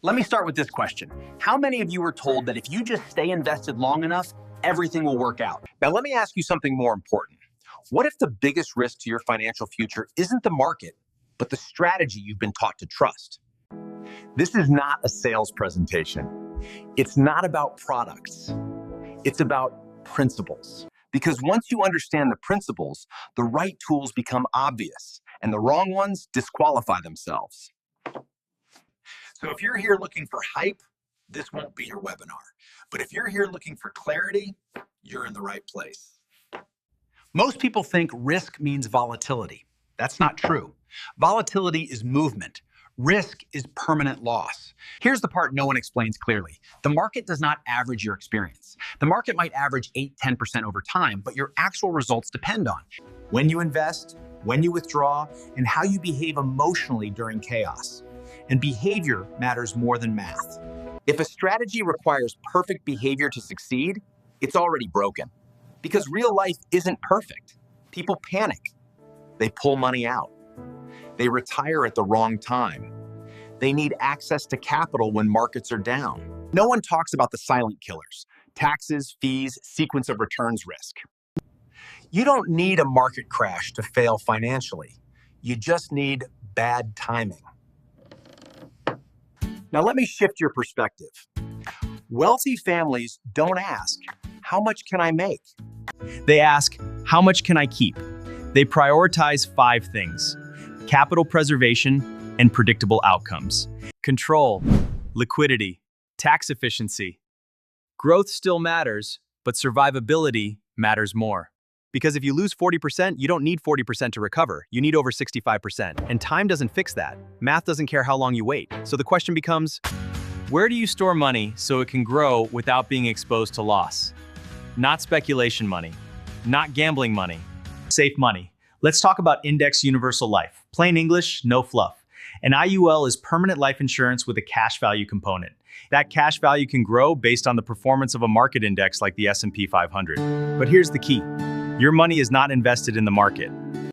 Let me start with this question. How many of you were told that if you just stay invested long enough, everything will work out? Now, let me ask you something more important. What if the biggest risk to your financial future isn't the market, but the strategy you've been taught to trust? This is not a sales presentation. It's not about products. It's about principles. Because once you understand the principles, the right tools become obvious, and the wrong ones disqualify themselves. So if you're here looking for hype, this won't be your webinar. But if you're here looking for clarity, you're in the right place. Most people think risk means volatility. That's not true. Volatility is movement. Risk is permanent loss. Here's the part no one explains clearly. The market does not average your experience. The market might average 8-10% over time, but your actual results depend on when you invest, when you withdraw, and how you behave emotionally during chaos. And behavior matters more than math. If a strategy requires perfect behavior to succeed, it's already broken. Because real life isn't perfect. People panic. They pull money out. They retire at the wrong time. They need access to capital when markets are down. No one talks about the silent killers: taxes, fees, sequence of returns risk. You don't need a market crash to fail financially. You just need bad timing. Now let me shift your perspective. Wealthy families don't ask, how much can I make? They ask, how much can I keep? They prioritize 5 things: capital preservation and predictable outcomes, control, liquidity, tax efficiency. Growth still matters, but survivability matters more. Because if you lose 40%, you don't need 40% to recover. You need over 65%. And time doesn't fix that. Math doesn't care how long you wait. So the question becomes, where do you store money so it can grow without being exposed to loss? Not speculation money, not gambling money, safe money. Let's talk about Index Universal Life. Plain English, no fluff. An IUL is permanent life insurance with a cash value component. That cash value can grow based on the performance of a market index like the S&P 500. But here's the key. Your money is not invested in the market.